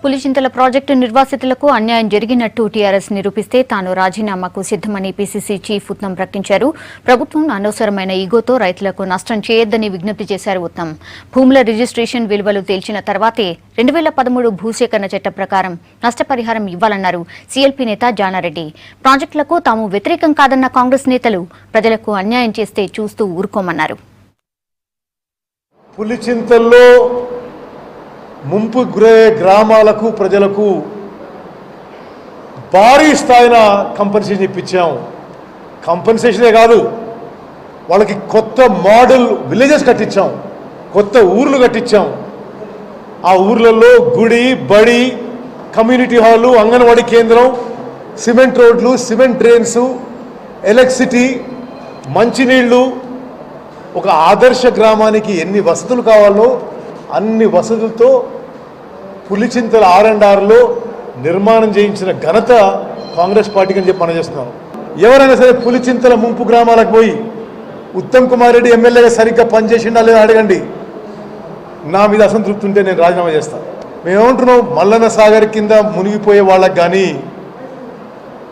Pulichintala project నిర్వాసితులకు అన్యాయం జరిగినట్టు టీఆర్ఎస్ నిరూపిస్తే తాను రాజీనామాకు సిద్దమని పీసీసీ చీఫ్ ఉత్తమ్ ప్రకటించారు. ప్రభుత్వం అనవసరమైన ఈగోతో రైతులకు నష్టం చేయొద్దని విజ్ఞప్తి చేశారు ఉత్తమ్. భూముల రిజిస్ట్రేషన్ విలువలు తేల్చిన తర్వాతే 2013 భూసేకరణ చట్టం ప్రకారం నష్టపరిహారం ఇవ్వాలన్నారు సీఎల్పీ నేత జానారెడ్డి. ప్రాజెక్టులకు తాము వ్యతిరేకం కాదన్న కాంగ్రెస్ నేతలు ప్రజలకు అన్యాయం చేస్తే చూస్తూ ఊరుకోమన్నారు. పులిచింతల్లో ముంపు గురయ్యే గ్రామాలకు ప్రజలకు భారీ స్థాయిన కంపెన్సేషన్ ఇప్పించాం. కంపెన్సేషనే కాదు, వాళ్ళకి కొత్త మోడల్ విలేజెస్ కట్టించాం, కొత్త ఊర్లు కట్టించాం. ఆ ఊర్లలో గుడి, బడి, కమ్యూనిటీ హాలు, అంగన్వాడీ కేంద్రం, సిమెంట్ రోడ్లు, సిమెంట్ డ్రైన్స్, ఎలక్ట్రిసిటీ, మంచినీళ్లు. ఒక ఆదర్శ గ్రామానికి ఎన్ని వసతులు కావాలో అన్ని వసతులతో పులిచింతల R&Rలో నిర్మాణం చేయించిన ఘనత కాంగ్రెస్ పార్టీకి అని చెప్పి మనం చేస్తున్నాం. ఎవరైనా సరే పులిచింతల ముంపు గ్రామాలకు పోయి ఉత్తమ్ కుమార్ రెడ్డి ఎమ్మెల్యేగా సరిగ్గా పనిచేసిండా లేదా అడగండి. నా మీద అసంతృప్తి ఉంటే నేను రాజీనామా చేస్తాను. మేమేమంటున్నాం, మల్లన్న సాగర్ కింద మునిగిపోయే వాళ్ళకి కానీ,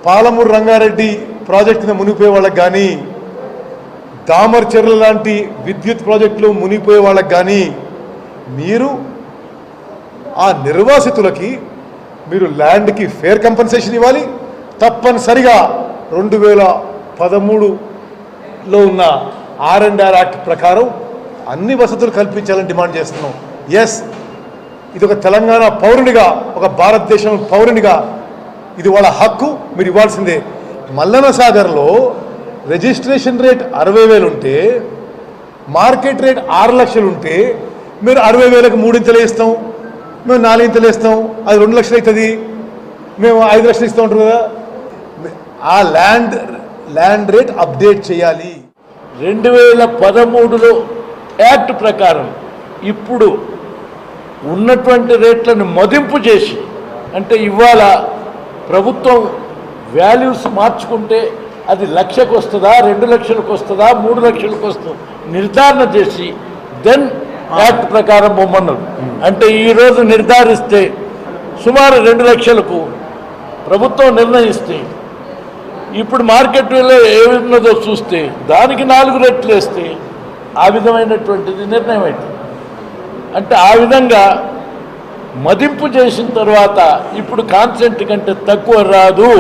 పాలమూరు రంగారెడ్డి ప్రాజెక్టు కింద మునిగిపోయే వాళ్ళకి కానీ, దామర్ చెర్ల లాంటి విద్యుత్ ప్రాజెక్టులు మునిగిపోయే వాళ్ళకి కానీ మీరు ఆ నిర్వాసితులకి మీరు ల్యాండ్కి ఫేర్ కంపెన్సేషన్ ఇవ్వాలి. తప్పనిసరిగా 2013లో ఉన్న R&R యాక్ట్ ప్రకారం అన్ని వసతులు కల్పించాలని డిమాండ్ చేస్తున్నాం. ఎస్, ఇది ఒక తెలంగాణ పౌరునిగా, ఒక భారతదేశం పౌరునిగా ఇది వాళ్ళ హక్కు, మీరు ఇవ్వాల్సిందే. మల్లన్న సాగర్లో రిజిస్ట్రేషన్ రేట్ 60,000 ఉంటే, మార్కెట్ రేట్ 6 లక్షలు ఉంటే మీరు 60,000కి 3 ఇంతలు ఇస్తాం, మేము 4 ఇంతలు ఇస్తాం, అది 2 లక్షలు అవుతుంది, మేము 5 లక్షలు ఇస్తూ ఉంటాం కదా. ఆ ల్యాండ్ రేట్ అప్డేట్ చేయాలి. 2013లో యాక్ట్ ప్రకారం ఇప్పుడు ఉన్నటువంటి రేట్లను మదింపు చేసి, అంటే ఇవాళ ప్రభుత్వం వాల్యూస్ మార్చుకుంటే అది 1,00,000కు వస్తుందా, 2 లక్షలకు వస్తుందా, 3 లక్షలకు వస్తుందా నిర్ధారణ చేసి దెన్ యాక్ట్ ప్రకారం బొమ్మన్నారు. అంటే ఈరోజు నిర్ధారిస్తే సుమారు 2 లక్షలకు ప్రభుత్వం నిర్ణయిస్తే ఇప్పుడు మార్కెట్లో ఏమున్నదో చూస్తే దానికి 4 రెట్లు వేస్తే ఆ విధమైనటువంటిది నిర్ణయం అవుతుంది. అంటే ఆ విధంగా మదింపు చేసిన తర్వాత ఇప్పుడు కాన్సెంట్ కంటే తక్కువ రాదు,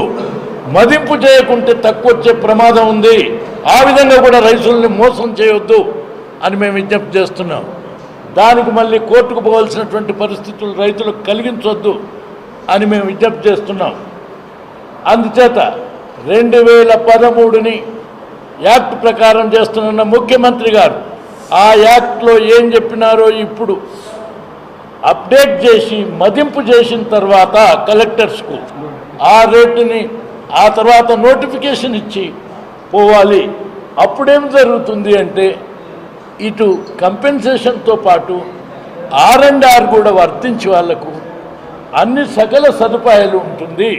మదింపు చేయకుంటే తక్కువ వచ్చే ప్రమాదం ఉంది. ఆ విధంగా కూడా రైతుల్ని మోసం చేయొద్దు అని మేము విజ్ఞప్తి చేస్తున్నాం. దానికి మళ్ళీ కోర్టుకు పోవాల్సినటువంటి పరిస్థితులు రైతులకు కలిగించొద్దు అని మేము విజ్ఞప్తి చేస్తున్నాం. అందుచేత 2013ని యాక్ట్ ప్రకారం చేస్తున్న ముఖ్యమంత్రి గారు ఆ యాక్ట్లో ఏం చెప్పినారో ఇప్పుడు అప్డేట్ చేసి మదింపు చేసిన తర్వాత కలెక్టర్స్కు ఆ రేటుని ఆ తర్వాత నోటిఫికేషన్ ఇచ్చి పోవాలి. అప్పుడేం జరుగుతుంది అంటే ఇటు కంపెన్సేషన్తో పాటు R&R కూడా వర్తించి వాళ్లకు అన్ని సకల సదుపాయాలు ఉంటుంది.